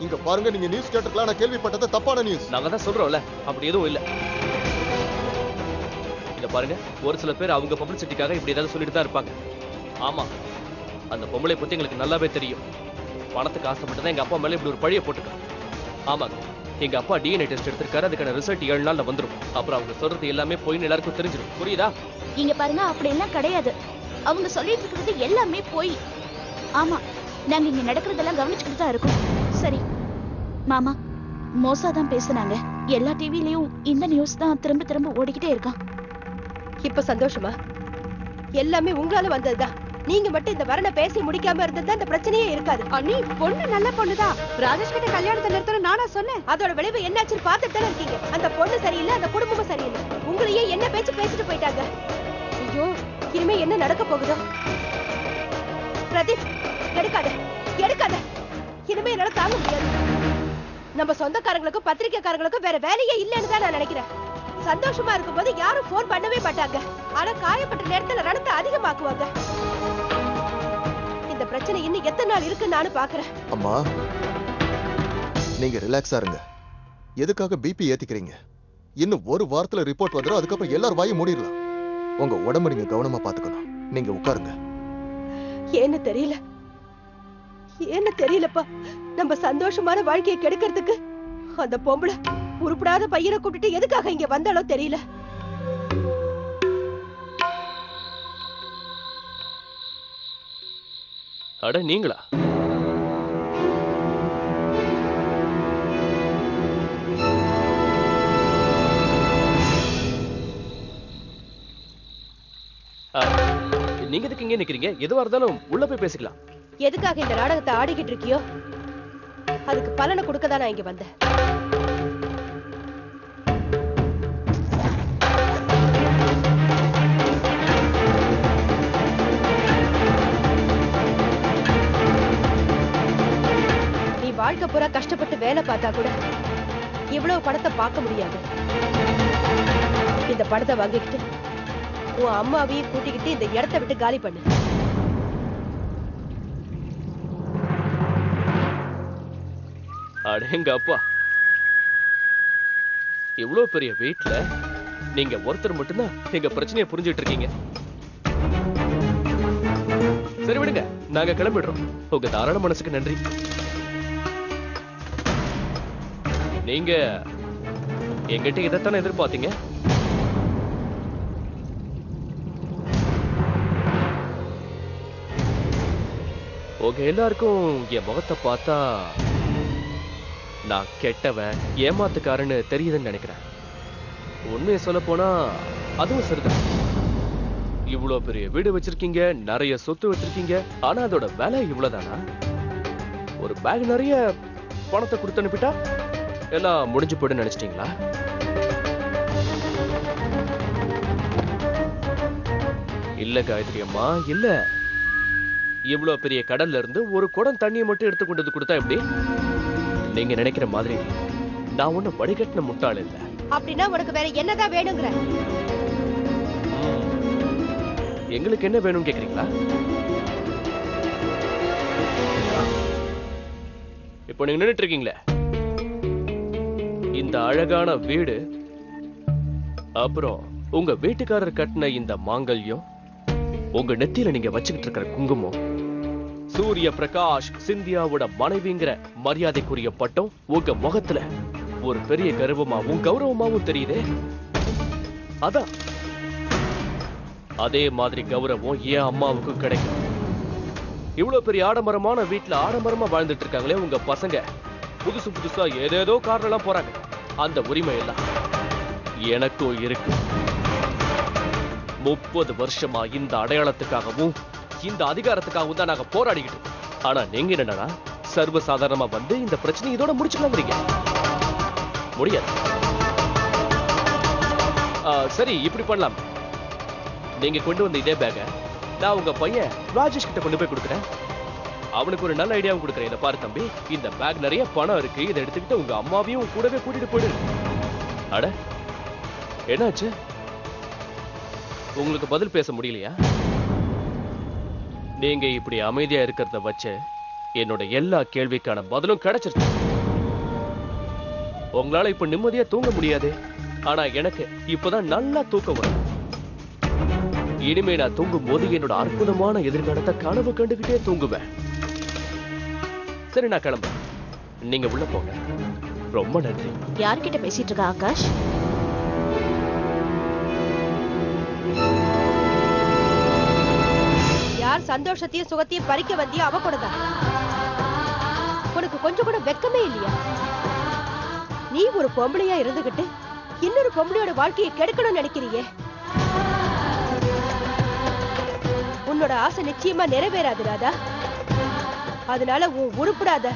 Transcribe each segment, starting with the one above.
இங்க பாருங்க, நீங்க நியூஸ் கேட்டிருக்கலாம். நான் கேள்விப்பட்டது தப்பான நியூஸ். நாங்க தான் சொல்றோம்ல, அப்படி எதுவும் இல்ல. இத பாருங்க, ஒரு சில பேர் அவங்க பப்ளிசிட்டிக்காக இப்படி ஏதாவது சொல்லிட்டு தான் இருப்பாங்க. ஆமா, அந்த பொம்பளை பத்தி எங்களுக்கு நல்லாவே தெரியும். பணத்துக்கு ஆசைப்பட்டு தான் எங்க அப்பா மேல இப்படி ஒரு பழிய போட்டுருக்காங்க. ஆமாங்க, எங்க அப்பா டிஎன்ஏ டெஸ்ட் எடுத்திருக்காரு. அதுக்கான ரிசல்ட் 7 நாள்ல வந்துரும். அப்புறம் அவங்க சொல்றது எல்லாமே பொய்ன்னு எல்லாருக்கும் தெரிஞ்சிடும். புரியுதா? இங்க பாருங்க, அப்படி எல்லாம் கிடையாது. அவங்க சொல்லிட்டு இருக்கிறது எல்லாமே போய். ஆமா, நாங்க இங்க நடக்கிறதெல்லாம் கவனிச்சுக்கிட்டு தான் இருக்கோம். சரி மாமா, மோசாதான் பேசுனாங்க. எல்லா டிவிலயும் இந்த நியூஸ் தான் திரும்ப திரும்ப ஓடிக்கிட்டே இருக்கான். இப்ப சந்தோஷமா? எல்லாமே உங்களால வந்ததுதான். நீங்க மட்டும் இந்த வரனை பேசி முடிக்காம இருந்ததுதான் இந்த பிரச்சனையே இருக்காது. அண்ணி, பொண்ணு நல்ல பொண்ணுதான். ராஜேஷ் கிட்ட கல்யாணத்தை நிறுத்தணும் நானா சொன்னேன். அதோட விளைவு என்னாச்சுன்னு பாத்துட்டு தானே இருக்கீங்க. அந்த பொண்ணு சரியில்லை, அந்த குடும்பமும் சரியில்லை. உங்களையே என்ன பேச்சு பேசிட்டு போயிட்டாங்க. ஐயோ, இனிமே என்ன நடக்க போகுதோ? பிரதீப், எடுக்காத எடுக்காத. இனிமே என்னால தாங்க முடியாது. நம்ம சொந்தக்காரங்களுக்கும் பத்திரிக்கைக்காரங்களுக்கும் வேற வேலையே இல்லைன்னு தான் நான் நினைக்கிறேன். சந்தோஷமா இருக்கும்போது யாரும் போன் பண்ணவே மாட்டாங்க. ஆனா காயப்பட்ட நேரத்துல ரணத்தை அதிகமாக்குவாங்க. இந்த பிரச்சனை இன்னும் எத்தனை நாள் இருக்குன்னு நானும் பாக்குறேன். அம்மா, நீங்க ரிலாக்ஸா இருங்க. எதுக்காக பிபி ஏத்திக்கிறீங்க? இன்னும் ஒரு வாரத்துல ரிப்போர்ட் வந்துடும். அதுக்கப்புறம் எல்லாரும் வாயை மூடிடலாம். உங்க உடம்பு நீங்க கவனமா பாத்துக்கணும். நீங்க உட்காருங்க. ஏன்னு தெரியல, ஏன்னு தெரியலப்பா. நம்ம சந்தோஷமான வாழ்க்கையை கெடுக்கிறதுக்கு அந்த பொம்பளை உருப்படாத பையனை கூப்பிட்டு எதுக்காக இங்க வந்தாலோ தெரியல. அட நீங்களா? நீங்க எதுக்கு இங்க நிக்கிறீங்க? எதுவா இருந்தாலும் உள்ள போய் பேசிக்கலாம். எதுக்காக இந்த நாடகத்தை ஆடிக்கிட்டு இருக்கியோ அதுக்கு பலனை கொடுக்கதான் நான் இங்க வந்தேன். நீ வாழ்க்கை பூரா கஷ்டப்பட்டு வேலை பார்த்தா கூட இவ்வளவு பணத்தை பார்க்க முடியாது. இந்த பணத்தை வாங்கிக்கிட்டு உன் அம்மாவையும் கூட்டிக்கிட்டு இந்த இடத்தை விட்டு காலி பண்ணு. அடேங்க அப்பா, இவ்வளவு பெரிய வீட்ல நீங்க ஒருத்தர் மட்டும்தான் எங்க பிரச்சனையை புரிஞ்சுட்டு இருக்கீங்க. சரி விடுங்க, நாங்க கிளம்பிடுறோம். உங்க தாராள மனசுக்கு நன்றி. நீங்க எங்கிட்ட இதைத்தானே எதிர்பார்த்தீங்க? உங்க எல்லாருக்கும் என் முகத்தை பார்த்தா நான் கெட்டவன், ஏமாத்துக்காரன்னு தெரியுதுன்னு நினைக்கிறேன். உண்மையை சொல்ல போனா அதுவும் சரிதான். இவ்வளவு பெரிய வீடு வச்சிருக்கீங்க, நிறைய சொத்து வச்சிருக்கீங்க. ஆனா அதோட விலை இவ்வளவுதானா? ஒரு பேக் நிறைய பணத்தை கொடுத்து அனுப்பிட்டா எல்லாம் முடிஞ்சு போயிடு நினைச்சிட்டீங்களா? இல்ல காயத்ரி அம்மா, இல்ல. இவ்வளவு பெரிய கடல்ல இருந்து ஒரு குடம் தண்ணியை மட்டும் எடுத்து கொண்டு வந்து கொடுத்தா எப்படி? நீங்க நினைக்கிற மாதிரி நான் ஒண்ணு வடிகட்டின முட்டாள் இல்ல. அப்படின்னா உனக்கு வேற என்னதான் வேணுங்கிற? எங்களுக்கு என்ன வேணும்னு கேக்குறீங்களா? இப்போ நீங்க நின்னுட்டு இருக்கீங்களே, இந்த அழகான வீடு, அப்புறம் உங்க வீட்டுக்காரர் கட்டின இந்த மாங்கல்யம், உங்க நெத்தியில நீங்க வச்சுக்கிட்டு இருக்கிற குங்குமம், சூரிய பிரகாஷ் சிந்தியாவோட மனைவிங்கிற மரியாதைக்குரிய பட்டம் உங்க முகத்துல ஒரு பெரிய கர்வமாவும் கௌரவமாவும் தெரியுதே. அதான் அதே மாதிரி கௌரவம் என் அம்மாவுக்கும் கிடைக்கும். இவ்வளவு பெரிய ஆடம்பரமான வீட்டுல ஆடம்பரமா வாழ்ந்துட்டு இருக்காங்களே உங்க பசங்க, புதுசு புதுசா ஏதேதோ கார்ல எல்லாம் போறாங்க. அந்த உரிமை எல்லாம் எனக்கும் இருக்கு. 30 வருஷமா இந்த அடையாளத்துக்காகவும் இந்த அதிகாரத்துக்காகவும் தான் நாங்க போராடிக்கிட்டு இருக்கோம். ஆனா நீங்க என்னன்னா சர்வசாதாரணமா வந்து இந்த பிரச்சனை இதோட முடிச்சுக்கலாங்கிறீங்க. முடியாது. சரி, இப்படி பண்ணலாம். நீங்க கொண்டு வந்த இதே பேக நான் உங்க பையன் ராஜேஷ் கிட்ட கொண்டு போய் கொடுக்குறேன். அவனுக்கு ஒரு நல்ல ஐடியாவும் கொடுக்குறேன். இதை பாரு தம்பி, இந்த பேக் நிறைய பணம் இருக்கு. இதை எடுத்துக்கிட்டு உங்க அம்மாவையும் கூடவே கூட்டிட்டு போயிடு. அட என்னாச்சு? உங்களுக்கு பதில் பேச முடியலையா? நீங்க இப்படி அமைதியா இருக்கிறத வச்சு என்னோட எல்லா கேள்விக்கான பதிலும் கிடைச்சிருச்சு. உங்களால இப்ப நிம்மதியா தூங்க முடியாது, ஆனா எனக்கு இப்பதான் நல்லா தூக்கம் வரும். இனிமே நான் தூங்கும் போது என்னோட அற்புதமான எதிர்காலத்தை கனவு கண்டுகிட்டே தூங்குவேன். சரி, நான் கிளம்புறேன். நீங்க உள்ள போங்க. ரொம்ப நன்றி. யார்கிட்ட பேசிட்டு இருக்க ஆகாஷ்? யார் சந்தோஷத்தையும் சுகத்தையும் பறிக்க வந்தியோ அவ கூட தான். உனக்கு கொஞ்சம் கூட வெக்கமே இல்லையா? நீ ஒரு பொம்பளையா இருந்துகிட்டு இன்னொரு பொம்பளையோட வாழ்க்கையை கெடுக்கணும்னு நினைக்கிறியே. உன்னோட ஆசை நிச்சயமா நிறைவேறாது ராதா. அதனால உன் உருப்படாத,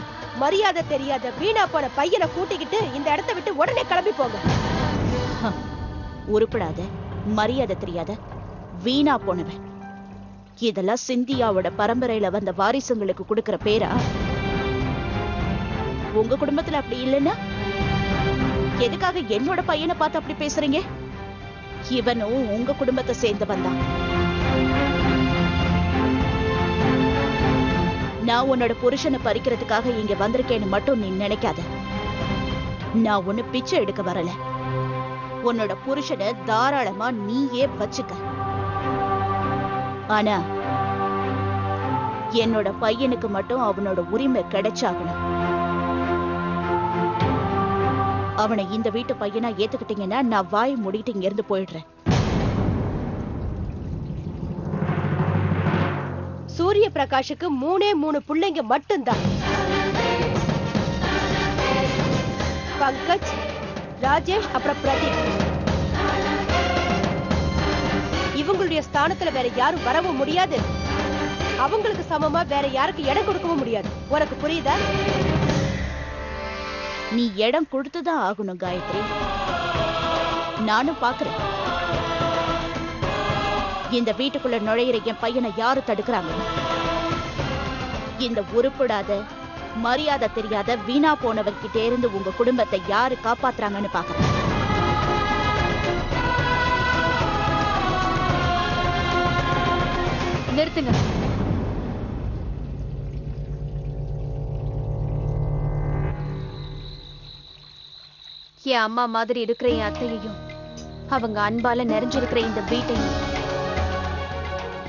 மரியாதை தெரியாத, வீணா போன பையனை கூட்டிக்கிட்டு இந்த இடத்தை விட்டு உடனே கிளம்பி போங்க. உருப்படாத, மரியாதை தெரியாத, வீணா போனவன், இதெல்லாம் சிந்தியாவோட பரம்பரையில வந்த வாரிசுங்களுக்கு கொடுக்கிற பேரா? உங்க குடும்பத்துல அப்படி இல்லைன்னா எதுக்காக என்னோட பையனை பார்த்து அப்படி பேசுறீங்க? இவனும் உங்க குடும்பத்தை சேர்ந்தவன் தான். நான் உன்னோட புருஷனை பறிக்கிறதுக்காக இங்க வந்திருக்கேன்னு மட்டும் நீ நினைக்காத. நான் ஒண்ணு பிச்சை எடுக்க வரல. உன்னோட புருஷனை தாராளமா நீயே வச்சுக்க. ஆனா என்னோட பையனுக்கு மட்டும் அவனோட உரிமை கிடைச்சாகணும். அவனை இந்த வீட்டு பையனா ஏத்துக்கிட்டீங்கன்னா நான் வாய் மூடிட்டு இங்க இருந்து போயிடுறேன். சூரிய பிரகாஷுக்கு 3 பிள்ளைங்க மட்டும்தான். பங்கஜ், ராஜேஷ், அப்புறம் பிரதீப். இவங்களுடைய ஸ்தானத்துல வேற யாரும் வரவும் முடியாது. அவங்களுக்கு சமமா வேற யாருக்கு இடம் கொடுக்கவும் முடியாது. உனக்கு புரியுதா? நீ இடம் கொடுத்துதான் ஆகணும் காயத்ரி. நானும் பாக்குறேன் இந்த வீட்டுக்குள்ள நுழையிற என் பையனை யாரு தடுக்கிறாங்க. இந்த உருப்படாத, மரியாதை தெரியாத, வீணா போனவர்கிட்ட இருந்து உங்க குடும்பத்தை யாரு காப்பாத்துறாங்கன்னு பாக்குறேன். நிறுத்துங்க. என் அம்மா மாதிரி இருக்கிற என் அத்தையையும் அவங்க அன்பால நிறைஞ்சிருக்கிற இந்த வீட்டையும்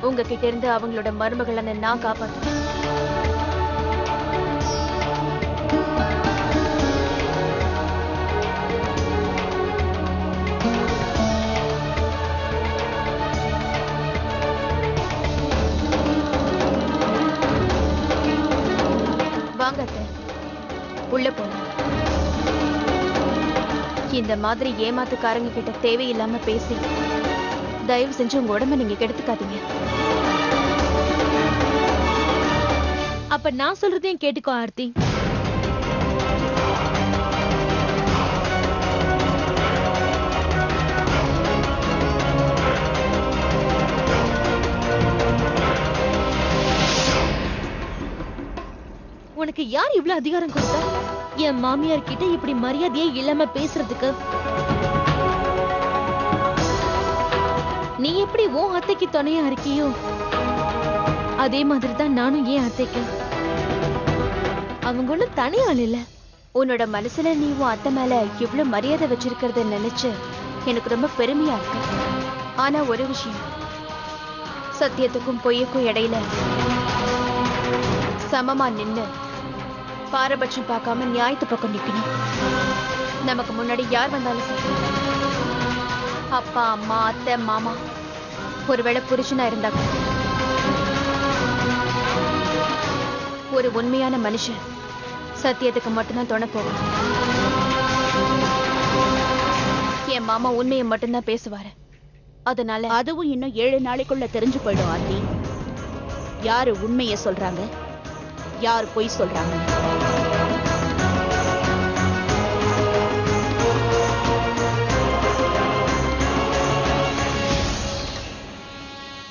உங்ககிட்ட இருந்து அவங்களோட மருமகளை நான் காப்பாத்துறேன். வாங்க அத்தை, உள்ள போங்க. இந்த மாதிரி ஏமாத்துக்காரங்க கிட்ட தேவையில்லாம பேசி தயவு செஞ்சு உங்க உடம்ப நீங்க கெடுத்துக்காதீங்க. அப்ப நான் சொல்றதையும் கேட்டுக்கோ ஆர்த்தி. உனக்கு யார் இவ்ளோ அதிகாரம் கொடுத்தா என் மாமியார் கிட்ட இப்படி மரியாதையே இல்லாம பேசுறதுக்கு? நீ எப்படி உன் அத்தைக்கு துணையா இருக்கியோ அதே மாதிரிதான் நானும் ஏன் அத்தைக்கு. அவங்க ஒண்ணும் தனியாள் இல்ல. உன்னோட மனசுல நீ உன் அத்தை மேல இவ்வளவு மரியாதை வச்சிருக்கிறத நினைச்சு எனக்கு ரொம்ப பெருமையா இருக்கு. ஆனா ஒரு விஷயம், சத்தியத்துக்கும் பொய்யுக்கும் இடையில சமமா நின்னு பாரபட்சம் பார்க்காம நியாயத்து பக்கம் நிக்கணும். நமக்கு முன்னாடி யார் வந்தாலும் சரி, அப்பா, அம்மா, அத்தை, மாமா, ஒருவேளை புருஷனா இருந்தாங்க, ஒரு உண்மையான மனுஷன் சத்தியத்துக்கு மட்டும்தான் துணை போகும். என் மாமா உண்மையை மட்டும்தான் பேசுவாரு. அதனால அதுவும் இன்னும் 7 நாளைக்குள்ள தெரிஞ்சு போயிடும் ஆர்த்தி. யாரு உண்மையை சொல்றாங்க, யார் பொய் சொல்றாங்க.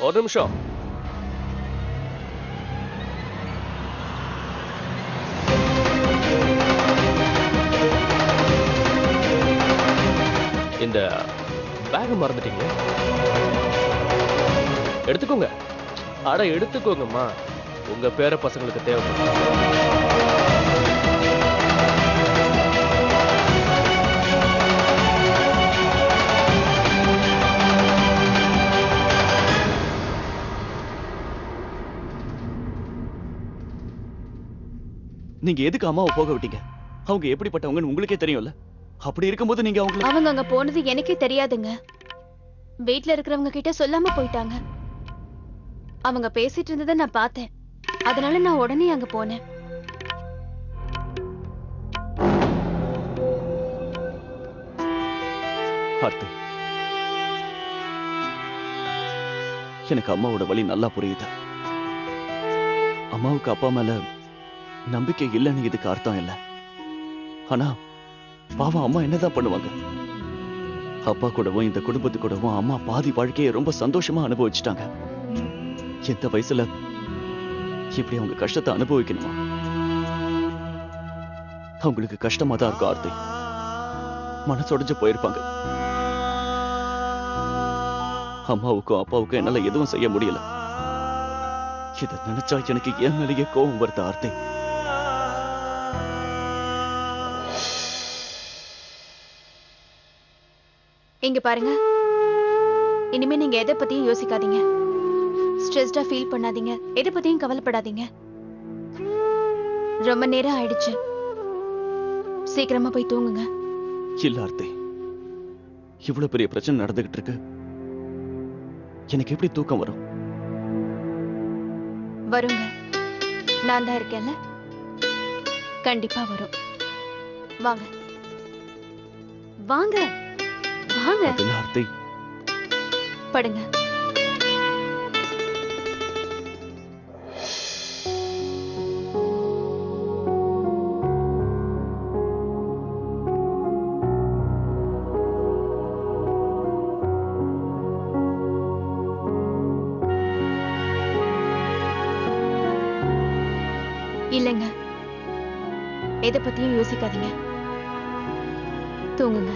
ஒரு நிமிஷம். இந்த பேக் மறந்துட்டீங்க. எடுத்துக்கோங்க. அட எடுத்துக்கோங்கம்மா. உங்க பேர பசங்களுக்கு தேவைப்படும். நீங்க எதுக்கு அம்மாவை போக விட்டீங்க? அவங்க எப்படிப்பட்டவங்கன்னு உங்களுக்கே தெரியும்ல. அப்படி இருக்கும்போது நீங்க அவங்க அங்க போனது எனக்கே தெரியாதுங்க. வீட்ல இருக்கிறவங்க கிட்ட சொல்லாம போயிட்டாங்க. அவங்க பேசிட்டு இருந்ததை நான் பார்த்தேன். அதனால நான் உடனே அங்க போனேன். ஆர்த்தி, எனக்கு அம்மாவோட வழி நல்லா புரியுது. அம்மாவுக்கு அப்பா மேல நம்பிக்கை இல்லைன்னு இதுக்கு அர்த்தம் இல்ல. ஆனா பாவம் அம்மா என்னதான் பண்ணுவாங்க? அப்பா கூடவும் இந்த குடும்பத்து கூடவும் அம்மா பாதி வாழ்க்கையை ரொம்ப சந்தோஷமா அனுபவிச்சுட்டாங்க. எந்த வயசுல இப்படி அவங்க கஷ்டத்தை அனுபவிக்கணுமா? அவங்களுக்கு கஷ்டமா தான் இருக்கும் ஆர்த்தி. மனசொடைஞ்சு போயிருப்பாங்க. அம்மாவுக்கும் அப்பாவுக்கும் என்னால எதுவும் செய்ய முடியல. இதை நினைச்சா எனக்கு என் மேலேயே கோபம் வருது ஆர்த்தி. இங்க பாருங்க, இனிமே நீங்க எதை பத்தியும் யோசிக்காதீங்க. ஸ்ட்ரெஸ்டா ஃபீல் பண்ணாதீங்க. எதை பத்தியும் கவலைப்படாதீங்க. ரொம்ப நேரம் ஆயிடுச்சு. சீக்கிரமா போய் தூங்குங்க. இல்ல ஆர்த்தி, இவ்வளவு பெரிய பிரச்சனை நடந்துகிட்டு இருக்கு. எனக்கு எப்படி தூக்கம் வரும்? வருங்க, நான் தான் இருக்கேன்ல, கண்டிப்பா வரும். வாங்க வாங்க வாங்க, அதுல ஆர்த்தி, படுங்க. இல்லைங்க, எதை பத்தியும் யோசிக்காதீங்க. தூங்குங்க.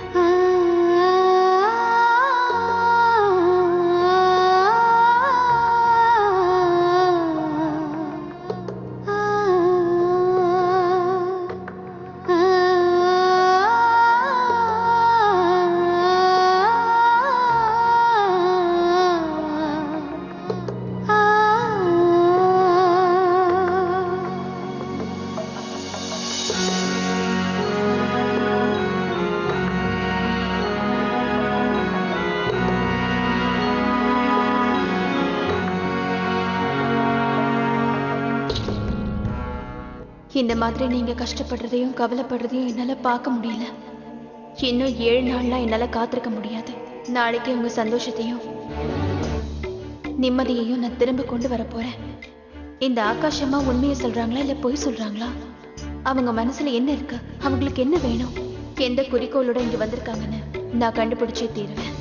இந்த மாதிரி நீங்க கஷ்டப்படுறதையும் கவலைப்படுறதையும் என்னால பார்க்க முடியல. இன்னும் 7 நாள்லாம் என்னால காத்திருக்க முடியாது. நாளைக்கு உங்க சந்தோஷத்தையும் நிம்மதியையும் நான் திரும்ப கொண்டு வர போறேன். இந்த ஆகாஷமா உண்மையை சொல்றாங்களா இல்ல பொய் சொல்றாங்களா? அவங்க மனசுல என்ன இருக்கு? அவங்களுக்கு என்ன வேணும்? எந்த குறிக்கோளோட இங்க வந்திருக்காங்கன்னு நான் கண்டுபிடிச்சே தீருவேன்.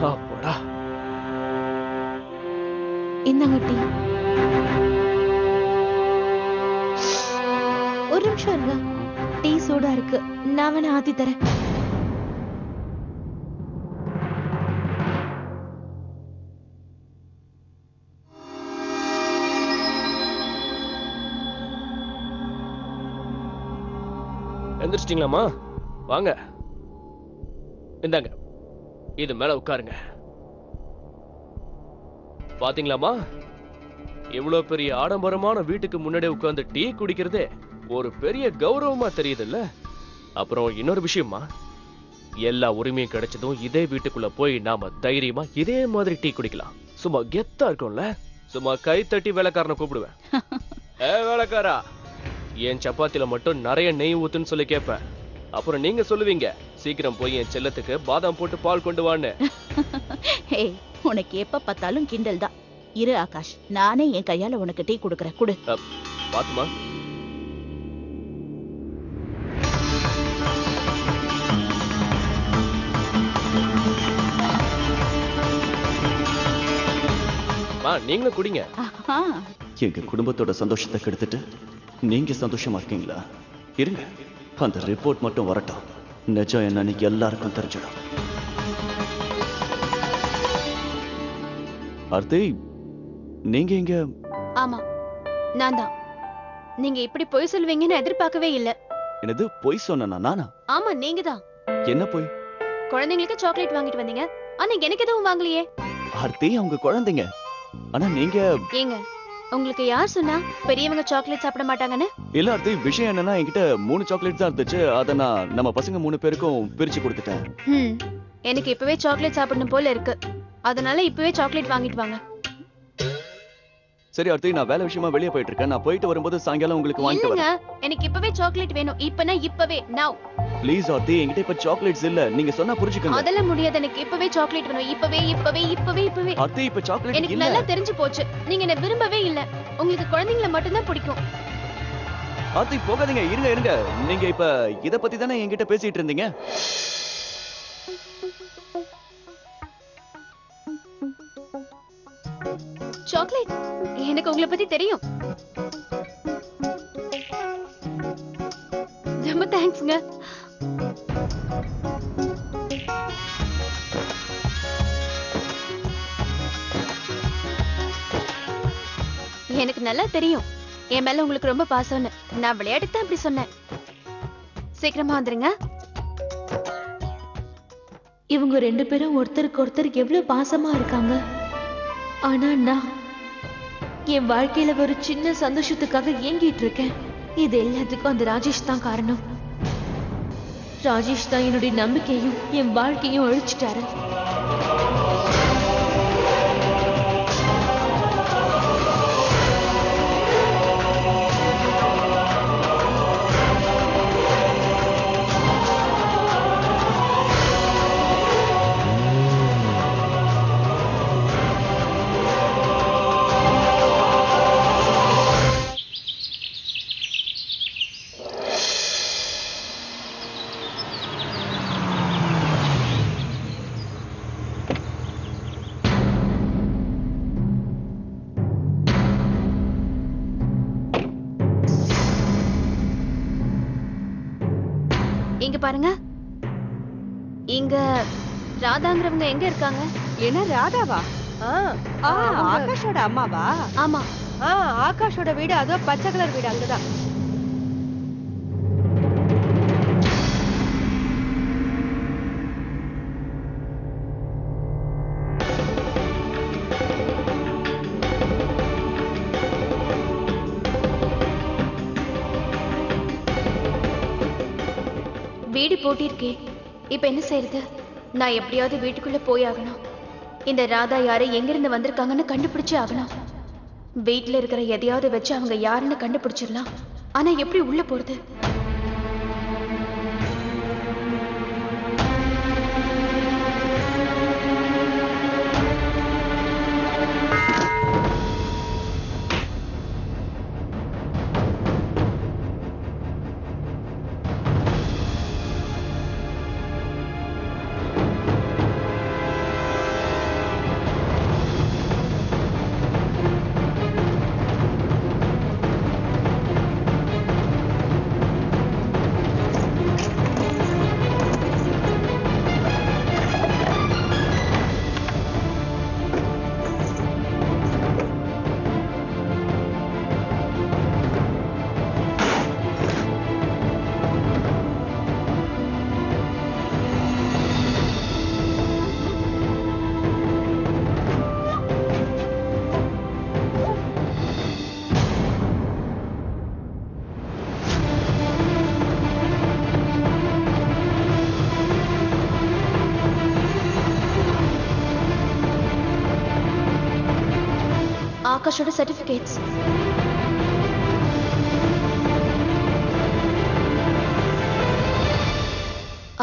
அப்பாடா. இந்தாங்க டீ. ஒரு நிமிஷம் இருங்க, டீ சூடா இருக்கு, நான் வேணா ஆத்தி தரேன். எந்திரிச்சிட்டீங்களாமா? வாங்க, இந்தாங்க, இது மேல உட்காருங்க. பாத்தீங்களாமா, இவ்வளவு பெரிய ஆடம்பரமான வீட்டுக்கு முன்னாடி உட்கார்ந்து டீ குடிக்கிறதே ஒரு பெரிய கௌரவமா தெரியுதுல்ல. அப்புறம் இன்னொரு விஷயமா, எல்லா உரிமையும் கிடைச்சதும் இதே வீட்டுக்குள்ள போய் நாம தைரியமா இதே மாதிரி டீ குடிக்கலாம். சும்மா கெத்தா இருக்கும்ல. சும்மா கை தட்டி வேலைக்காரனை கூப்பிடுவேன். வேலைக்காரா, என் சப்பாத்தில மட்டும் நிறைய நெய் ஊத்துன்னு சொல்லி கேட்பேன். அப்புறம் நீங்க சொல்லுவீங்க, சீக்கிரம் போய் என் செல்லத்துக்கு பாதாம் போட்டு பால் கொண்டு வான்னு. ஏய், உனக்கு எப்ப பார்த்தாலும் கிண்டல் தான். இரு ஆகாஷ், நானே என் கையால உனக்கு டீ குடுக்கறேன், குடு. பாத்துமா. நீங்களும் குடிங்க. ஆஹா. எங்க குடும்பத்தோட சந்தோஷத்தை கெடுத்துட்டு நீங்க சந்தோஷமா இருக்கீங்களா? இருங்க, அந்த ரிப்போர்ட் மட்டும் வரட்டும். நிஜம் என்னன்னு எல்லாருக்கும் தெரிஞ்சிடும். ஆர்த்தி, நீங்க இங்க? ஆமா, நான் தான். நீங்க இப்படி பொய் சொல்லுவீங்கன்னு எதிர்பார்க்கவே இல்ல. என்னது, பொய் சொன்னா நானா? ஆமா, நீங்க தான். என்ன பொய்? குழந்தைங்களுக்கு சாக்லேட் வாங்கிட்டு வந்தீங்க, ஆனா எனக்கு எதுவும் வாங்கலையே. ஆர்த்தி, அவங்க குழந்தைங்க. ஆனா நீங்க? ஏங்க, உங்களுக்கு யார் சொன்னா பெரியவங்க சாக்லேட் சாப்பிட மாட்டாங்கன்னு? இல்ல ஆர்த்தி, விஷயம் என்னன்னா என்கிட்ட 3 சாக்லேட் தான் இருந்துச்சு. அத நான் நம்ம பசங்க 3 பேருக்கும் பிரிச்சு கொடுத்துட்டேன். எனக்கு இப்பவே சாக்லேட் சாப்பிடணும் போல இருக்கு. அதனால இப்பவே சாக்லேட் வாங்கிட்டு வாங்க. சரி ஆர்த்தி, நான் வேலை விஷயமா வெளியே போயிட்டு இருக்கேன். நான் போயிட்டு வரும்போது சாயங்காலம் உங்களுக்கு வாங்கிட்டு வரேன். எனக்கு இப்பவே சாக்லேட் வேணும். இப்பவே நவ். ப்ளீஸ் ஆர்த்தி, என்கிட்ட இப்ப சாக்லேட்ஸ் இல்ல. நீங்க சொன்னா புரிஞ்சுக்கங்க. அதெல்லாம் முடியாது. எனக்கு இப்பவே சாக்லேட் வேணும். இப்பவே. ஆர்த்தி, இப்ப சாக்லேட் எனக்கு இல்ல. நல்லா தெரிஞ்சு போச்சு. நீங்க என்ன விரும்பவே இல்ல. உங்களுக்கு குழந்தைங்கள மட்டும் தான் பிடிக்கும். ஆர்த்தி, போகாதீங்க. இருங்க. நீங்க இப்ப இத பத்தி தானே என்கிட்ட பேசிட்டு இருந்தீங்க. சாக்லேட், எனக்கு உங்களை பத்தி தெரியும். ரொம்ப தேங்க்ஸ்ங்க. எனக்கு நல்லா தெரியும் என் மேல உங்களுக்கு ரொம்ப பாசம்னு. நான் விளையாட்டுக்கு தான் அப்படி சொன்னேன். சீக்கிரமா வந்துருங்க. இவங்க 2 பேரும் ஒருத்தருக்கு ஒருத்தர் எவ்வளவு பாசமா இருக்காங்க. ஆனா நான் என் வாழ்க்கையில ஒரு சின்ன சந்தோஷத்துக்காக ஏங்கிட்டு இருக்கேன். இது எல்லாத்துக்கும் அந்த ராஜேஷ் தான் காரணம். ராஜேஷ் தான் என்னுடைய நம்பிக்கையும் என் வாழ்க்கையும் அழிச்சிட்டாரு. இங்க பாருங்க, இங்க ராதாங்கிறவங்க எங்க இருக்காங்க? என்ன ராதாவா? ஆகாஷோட அம்மாவா? ஆமா. ஆகாஷோட வீடு அதோ பச்சை கலர் வீடு, அங்கதான். வீடு போட்டிருக்கேன். இப்ப என்ன செய்யறது? நான் எப்படியாவது வீட்டுக்குள்ள போயாகணும். இந்த ராதா யாரு, எங்கிருந்து வந்திருக்காங்கன்னு கண்டுபிடிச்சே ஆகணும். வீட்டுல இருக்கிற எதையாவது வச்சு அவங்க யாருன்னு கண்டுபிடிச்சிடலாம். ஆனா எப்படி உள்ள போறது? ஆகாஷோட சர்டிபிகேட்ஸ்.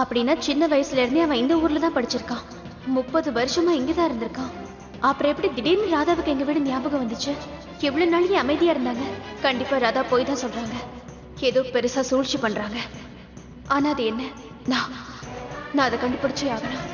அப்படின்னா சின்ன வயசுல இருந்தே அவன் இந்த ஊர்ல தான் படிச்சிருக்கான். 30 வருஷமா இங்கதான் இருந்திருக்கான். அப்புறம் எப்படி திடீர்னு ராதாவுக்கு எங்க வீடு ஞாபகம் வந்துச்சு? எவ்வளவு நாளைக்கு அமைதியா இருந்தாங்க? கண்டிப்பா ராதா போய் தான் சொல்றாங்க. ஏதோ பெருசா சூழ்ச்சி பண்றாங்க. ஆனா அது என்ன? நான் அதை கண்டுபிடிச்சே ஆகணும்.